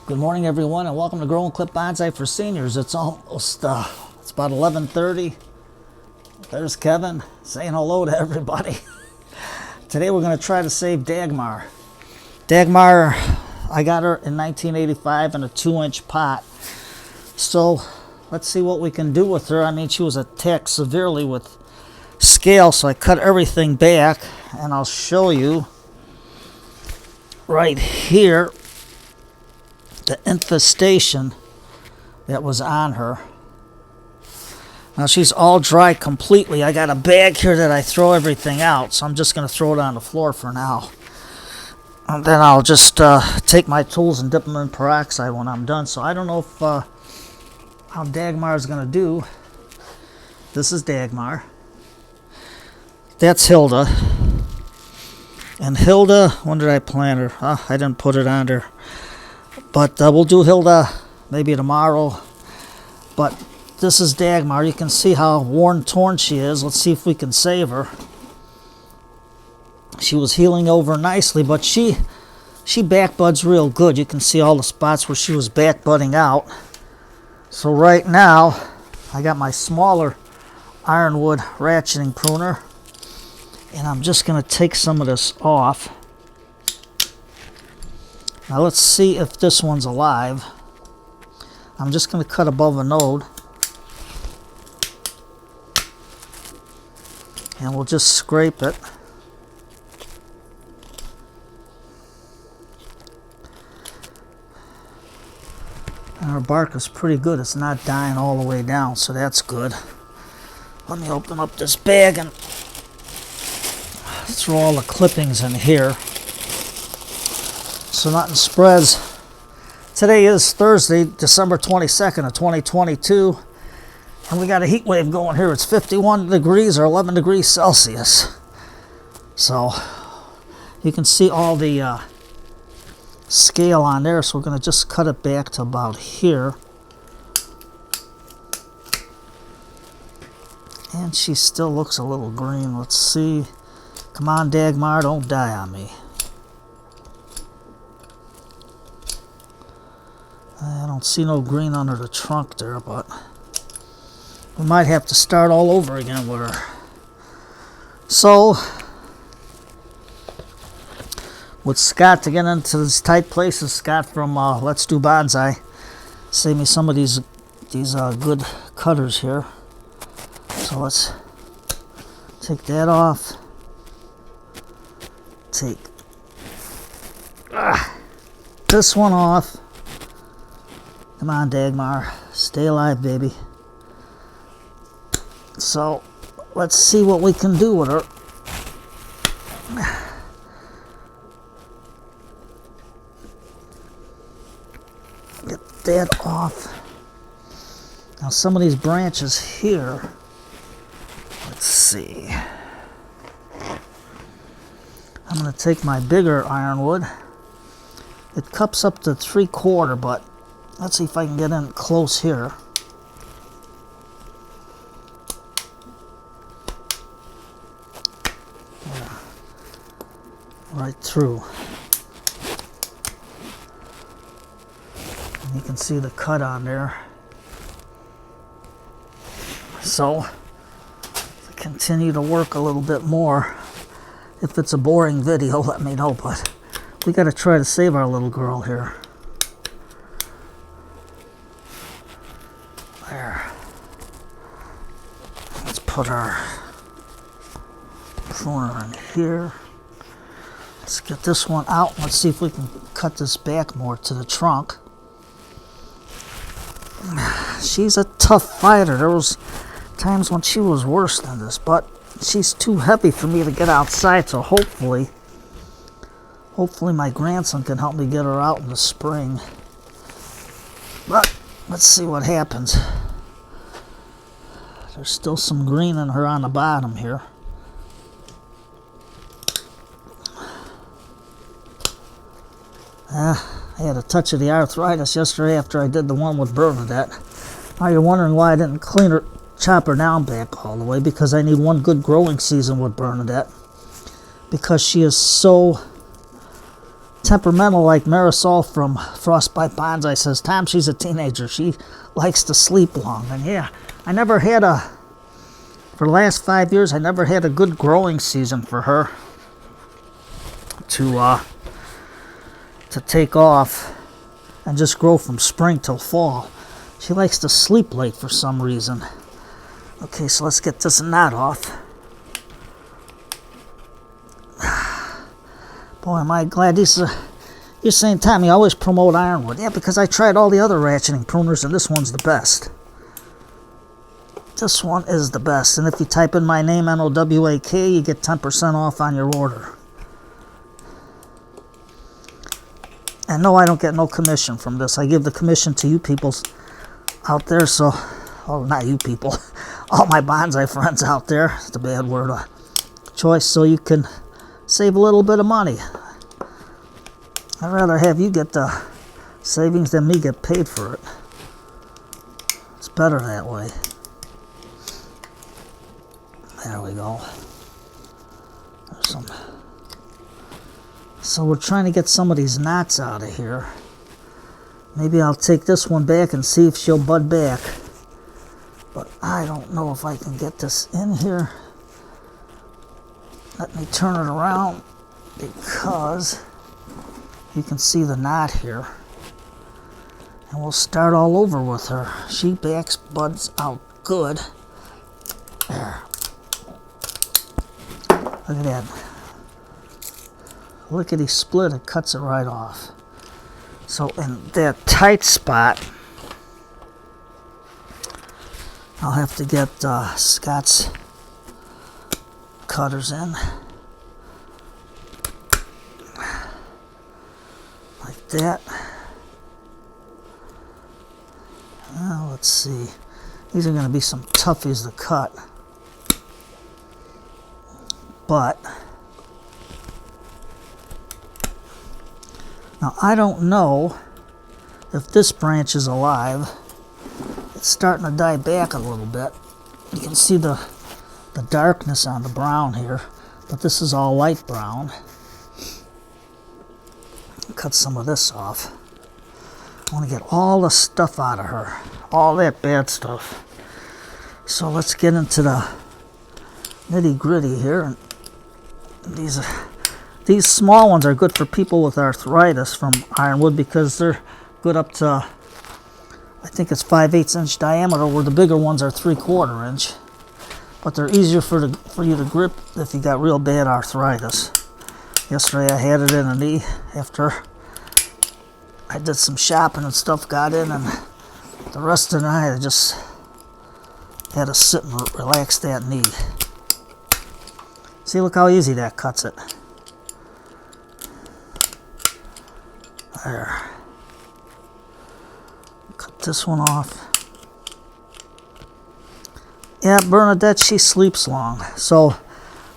Good morning, everyone, and welcome to Grow and Clip Bonsai for Seniors. It's almost, it's about 11:30. There's Kevin saying hello to everybody. Today we're going to try to save Dagmar. Dagmar, I got her in 1985 in a 2-inch pot. So let's see what we can do with her. I mean, she was attacked severely with scale, so I cut everything back, and I'll show you right here the infestation that was on her. Now she's all dry completely. I got a bag here that I throw everything out, so I'm just going to throw it on the floor for now. And then I'll just take my tools and dip them in peroxide when I'm done. So I don't know if how Dagmar is going to do. This is Dagmar. That's Hilda. And Hilda, when did I plant her? I didn't put it on her. But we'll do Hilda maybe tomorrow. But this is Dagmar. You can see how worn, torn she is. Let's see if we can save her. She was healing over nicely, but she backbuds real good. You can see all the spots where she was backbudding out. So right now, I got my smaller ironwood ratcheting pruner, and I'm just going to take some of this off. Now let's see if this one's alive. I'm just going to cut above a node. And we'll just scrape it. And our bark is pretty good. It's not dying all the way down, so that's good. Let me open up this bag and throw all the clippings in here so nothing spreads. Today is Thursday, December 22nd of 2022, and we got a heat wave going here. It's 51 degrees or 11 degrees Celsius. So you can see all the scale on there, so we're going to just cut it back to about here. And she still looks a little green. Let's see. Come on, Dagmar, don't die on me. I don't see no green under the trunk there, but we might have to start all over again with her. So, with Scott to get into these tight places, Scott from Let's Do Bonsai, save me some of these good cutters here. So let's take that off. Take this one off. Come on, Dagmar. Stay alive, baby. So, let's see what we can do with her. Get that off. Now, some of these branches here, let's see. I'm going to take my bigger ironwood. It cups up to 3/4, but let's see if I can get in close here. Yeah. Right through. And you can see the cut on there. So, continue to work a little bit more. If it's a boring video, let me know, but we got to try to save our little girl here. There. Let's put our pruner in here. Let's get this one out. Let's see if we can cut this back more to the trunk. She's a tough fighter. There was times when she was worse than this, but she's too heavy for me to get outside, so hopefully my grandson can help me get her out in the spring. But let's see what happens. There's still some green in her on the bottom here. I had a touch of the arthritis yesterday after I did the one with Bernadette. Now you're wondering why I didn't chop her down back all the way, because I need one good growing season with Bernadette, because she is so temperamental like Marisol from Frostbite Bonsai says, Tom, she's a teenager. She likes to sleep long. And yeah, I never had for the last 5 years, I never had a good growing season for her to take off and just grow from spring till fall. She likes to sleep late for some reason. Okay, so let's get this knot off. Boy, am I glad these you're saying, Tom, you always promote ironwood. Yeah, because I tried all the other ratcheting pruners, and this one's the best. This one is the best. And if you type in my name, N-O-W-A-K, you get 10% off on your order. And no, I don't get no commission from this. I give the commission to you people out there, so, oh, not you people, all my bonsai friends out there, it's a bad word of choice, so you can save a little bit of money. I'd rather have you get the savings than me get paid for it. It's better that way. There we go. There's some. So we're trying to get some of these knots out of here. Maybe I'll take this one back and see if she'll bud back. But I don't know if I can get this in here. Let me turn it around because you can see the knot here. And we'll start all over with her. She backs buds out good. There. Look at that. Lickety split, it cuts it right off. So in that tight spot, I'll have to get Scott's cutters in. Like that. Now let's see. These are going to be some toughies to cut. But now I don't know if this branch is alive. It's starting to die back a little bit. You can see the darkness on the brown here, but this is all light brown. Cut some of this off. I want to get all the stuff out of her, all that bad stuff. So let's get into the nitty gritty here. And these small ones are good for people with arthritis from ironwood because they're good up to, I think it's 5/8 inch diameter, where the bigger ones are 3/4 inch. But they're easier for you to grip if you got real bad arthritis. Yesterday I had it in a knee after I did some shopping and stuff, got in, and the rest of the night I just had to sit and relax that knee. See, look how easy that cuts it. There. Cut this one off. Yeah, Bernadette, she sleeps long. So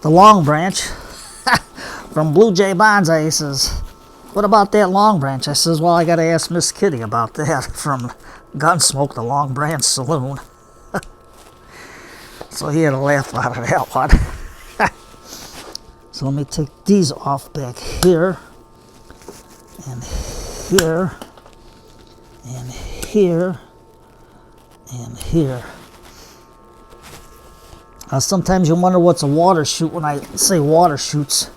the long branch from Blue Jay Bonsai, he says, what about that long branch? I says, well, I got to ask Miss Kitty about that from Gunsmoke, the Long Branch Saloon. So he had a laugh out of that one. So let me take these off back here, and here, and here, and here. Sometimes you wonder what's a water shoot when I say water shoots.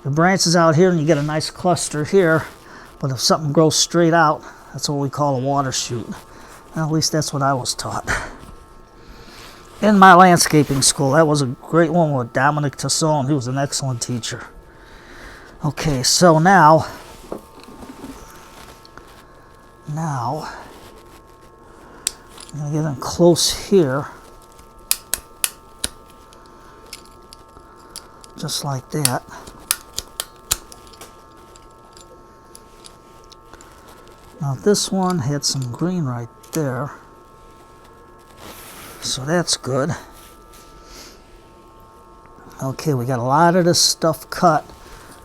The branches out here and you get a nice cluster here, but if something grows straight out, that's what we call a water shoot. Well, at least that's what I was taught in my landscaping school. That was a great one with Dominic Tasson. He was an excellent teacher. Okay, so now I'm going to get in close here, just like that. Now this one had some green right there, so that's good. Okay, we got a lot of this stuff cut.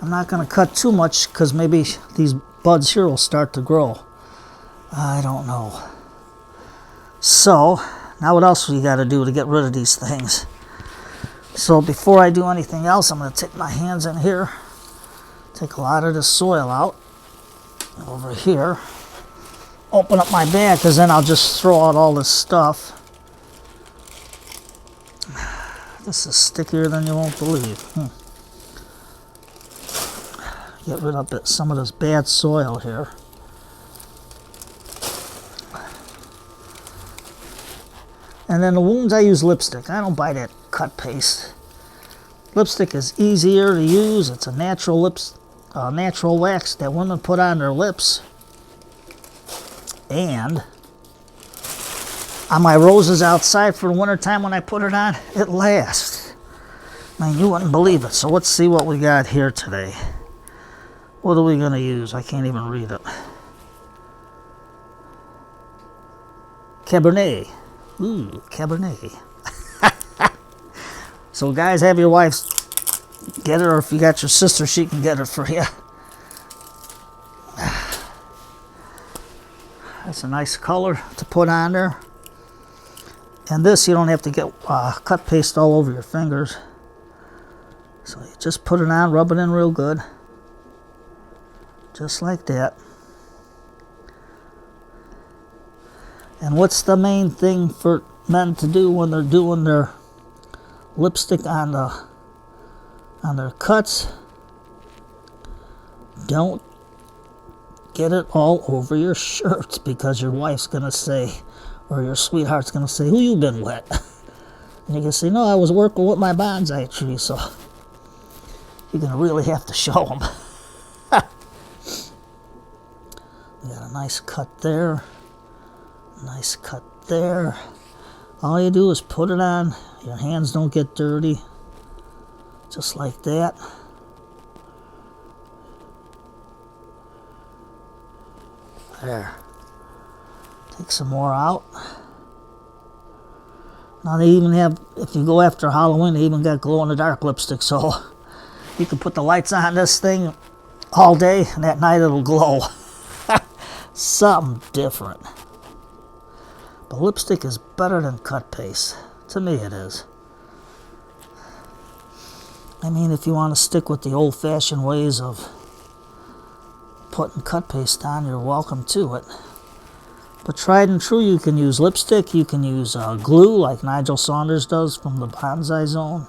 I'm not going to cut too much because maybe these buds here will start to grow. I don't know. So, now what else we got to do to get rid of these things? So before I do anything else, I'm going to take my hands in here Take a lot of the soil out over here. Open up my bag, because then I'll just throw out all this stuff. This is stickier than you won't believe. Get rid of some of this bad soil here. And then the wounds, I use lipstick. I don't buy that cut paste. Lipstick is easier to use. It's a natural natural wax that women put on their lips. And on my roses outside for the winter time, when I put it on, it lasts. I mean, you wouldn't believe it. So let's see what we got here today. What are we going to use? I can't even read it. Cabernet. Ooh, Cabernet. So guys, have your wives get it, or if you got your sister, she can get it for you. That's a nice color to put on there. And this, you don't have to get cut paste all over your fingers. So you just put it on, rub it in real good. Just like that. And what's the main thing for men to do when they're doing their lipstick on their cuts? Don't get it all over your shirts, because your wife's gonna say, or your sweetheart's gonna say, "Who you been with?" And you can say, "No, I was working with my bonsai tree." So you're gonna really have to show them. We got a nice cut there. Nice cut there. All you do is put it on. Your hands don't get dirty. Just like that. There. Take some more out. Now they even have, if you go after Halloween, they even got glow-in-the-dark lipstick, so you can put the lights on this thing all day, and at night it'll glow. Something different. But lipstick is better than cut paste. To me it is. I mean, if you want to stick with the old-fashioned ways of putting cut paste on, you're welcome to it. But tried and true, you can use lipstick, you can use glue like Nigel Saunders does from the Bonsai Zone.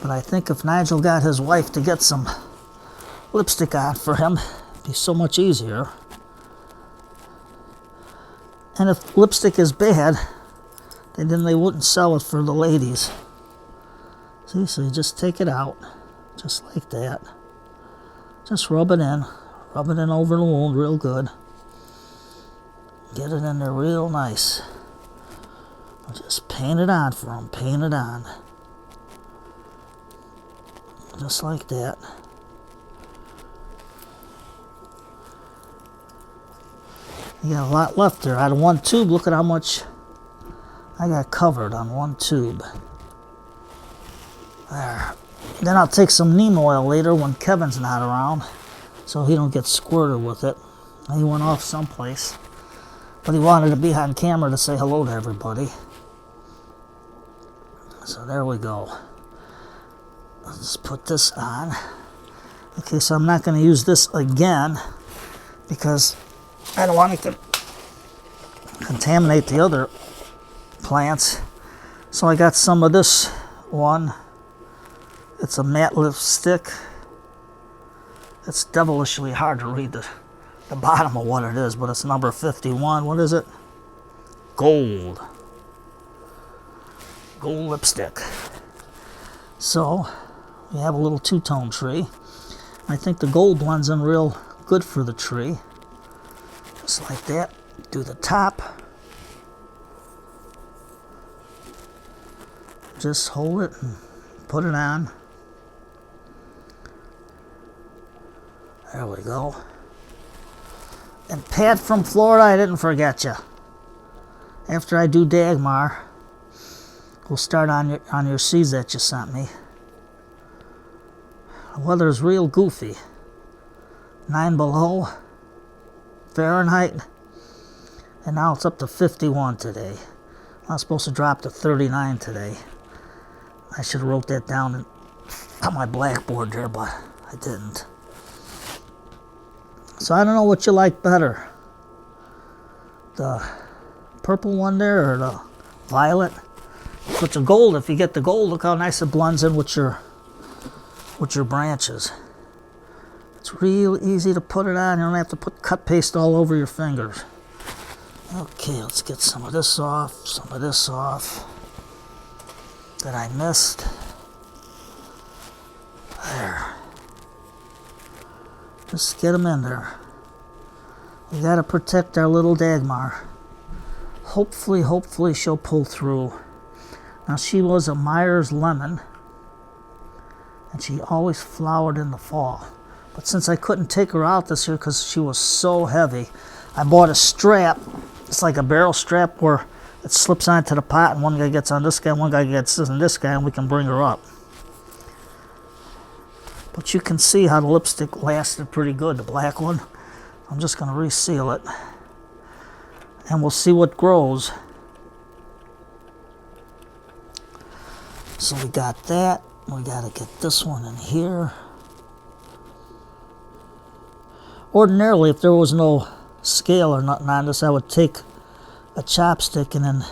But I think if Nigel got his wife to get some lipstick on for him, it'd be so much easier. And if lipstick is bad, then they wouldn't sell it for the ladies. See, so you just take it out, just like that. Just rub it in over the wound real good. Get it in there real nice. Just paint it on for them, paint it on. Just like that. You got a lot left there. Out of one tube, look at how much I got covered on one tube. There. Then I'll take some neem oil later when Kevin's not around, so he don't get squirted with it. He went off someplace, but he wanted to be on camera to say hello to everybody. So there we go. I'll just put this on. Okay, so I'm not going to use this again because I don't want it to contaminate the other plants. So I got some of this one. It's a matte lipstick. It's devilishly hard to read the bottom of what it is, but it's number 51. What is it? Gold. Gold lipstick. So we have a little two-tone tree. I think the gold blends in real good for the tree. Just like that. Do the top. Just hold it and put it on. There we go. And Pat from Florida, I didn't forget you. After I do Dagmar, we'll start on your seeds that you sent me. The weather's real goofy. 9 below Fahrenheit, and now it's up to 51 today. I was supposed to drop to 39 today. I should have wrote that down in got my blackboard there, but I didn't. So I don't know what you like better, the purple one there or the violet. But the gold, if you get the gold, look how nice it blends in with your branches. It's real easy to put it on. You don't have to put cut paste all over your fingers. Okay, let's get some of this off, that I missed. There. Just get them in there. We gotta protect our little Dagmar. Hopefully she'll pull through. Now she was a Myers lemon, and she always flowered in the fall. But since I couldn't take her out this year because she was so heavy, I bought a strap. It's like a barrel strap where it slips onto the pot, and one guy gets on this guy, one guy gets on this guy, and we can bring her up. But you can see how the lipstick lasted pretty good, the black one. I'm just going to reseal it, and we'll see what grows. So we got that. We got to get this one in here. Ordinarily, if there was no scale or nothing on this, I would take a chopstick and then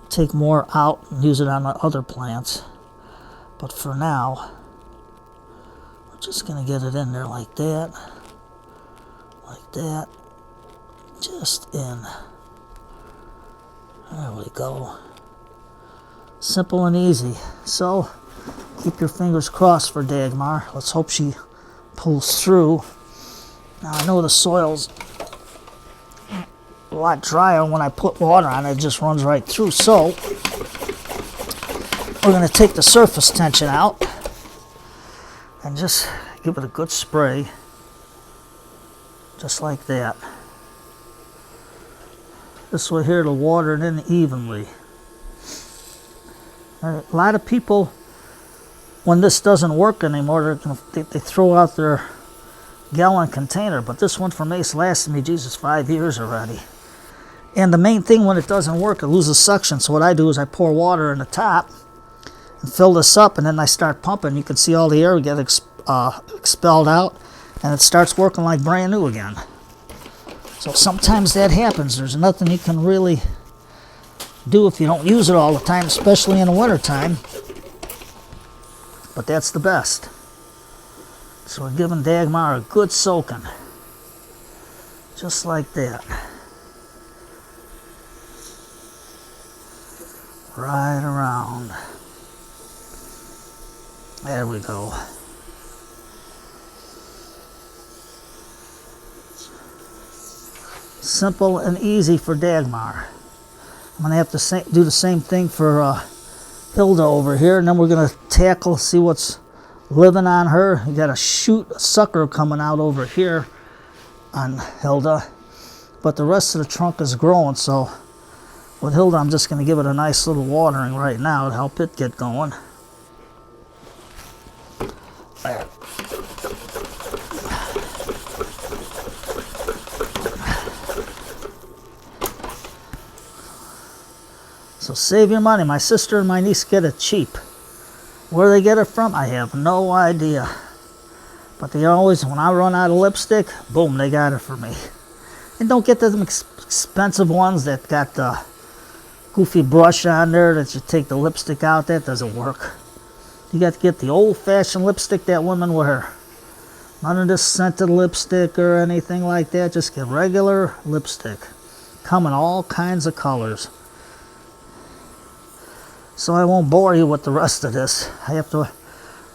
take more out and use it on the other plants. But for now, we're just going to get it in there like that. Like that. Just in. There we go. Simple and easy. So, keep your fingers crossed for Dagmar. Let's hope she pulls through. Now I know the soil's a lot drier. When I put water on it, it just runs right through. So we're going to take the surface tension out and just give it a good spray. Just like that. This way here it'll water it in evenly. A lot of people, when this doesn't work anymore, they throw out their gallon container, but this one from Ace lasted me, Jesus, 5 years already. And the main thing when it doesn't work, it loses suction. So what I do is I pour water in the top and fill this up, and then I start pumping. You can see all the air get expelled out, and it starts working like brand new again. So sometimes that happens. There's nothing you can really do if you don't use it all the time, especially in the winter time. But that's the best. So we're giving Dagmar a good soaking. Just like that. Right around. There we go. Simple and easy for Dagmar. I'm going to have to do the same thing for Hilda over here, and then we're going to tackle, see what's living on her. You got a sucker coming out over here on Hilda, but the rest of the trunk is growing. So with Hilda, I'm just going to give it a nice little watering right now to help it get going. There. So save your money. My sister and my niece get it cheap. Where they get it from, I have no idea. But they always, when I run out of lipstick, boom, they got it for me. And don't get them expensive ones that got the goofy brush on there that you take the lipstick out. That doesn't work. You got to get the old-fashioned lipstick that women wear. None of this scented lipstick or anything like that. Just get regular lipstick. Come in all kinds of colors. So I won't bore you with the rest of this. I have to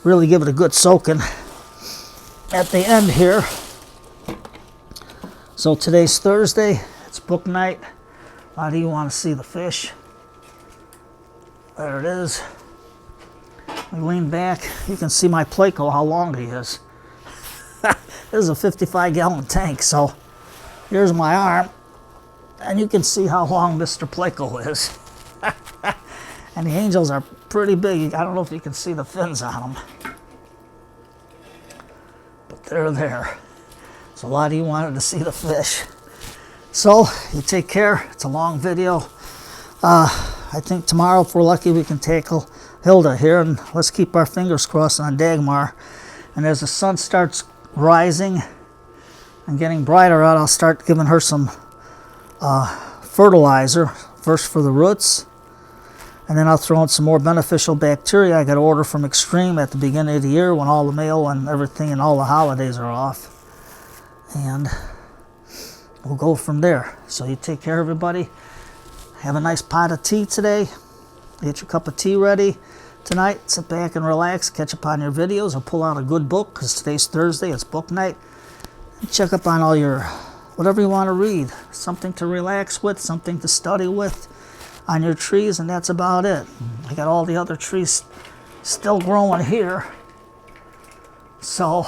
really give it a good soaking at the end here. So today's Thursday. It's book night. A lot of you want to see the fish. There it is. I lean back. You can see my Placo, how long he is. This is a 55-gallon tank, so here's my arm. And you can see how long Mr. Placo is. And the angels are pretty big. I don't know if you can see the fins on them. But they're there. So a lot of you wanted to see the fish. So, you take care. It's a long video. I think tomorrow, if we're lucky, we can tackle Hilda here, and let's keep our fingers crossed on Dagmar. And as the sun starts rising and getting brighter out, I'll start giving her some fertilizer, first for the roots, and then I'll throw in some more beneficial bacteria I got to order from Extreme at the beginning of the year when all the mail and everything and all the holidays are off. And we'll go from there. So you take care, everybody. Have a nice pot of tea today. Get your cup of tea ready tonight. Sit back and relax. Catch up on your videos or pull out a good book, because today's Thursday. It's book night. And check up on all your, whatever you want to read. Something to relax with, something to study with on your trees, and that's about it. I got all the other trees still growing here. So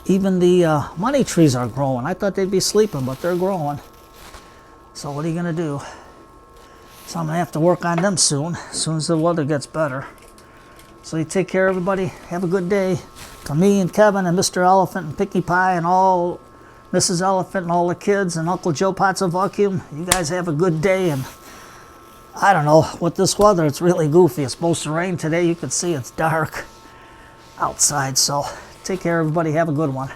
even the money trees are growing. I thought they'd be sleeping, but they're growing. So what are you going to do? So I'm going to have to work on them soon, as soon as the weather gets better. So you take care, everybody. Have a good day. From me and Kevin and Mr. Elephant and Pinkie Pie and all Mrs. Elephant and all the kids and Uncle Joe Potts of Vacuum, you guys have a good day. And I don't know, with this weather, it's really goofy. It's supposed to rain today. You can see it's dark outside. So take care, everybody. Have a good one.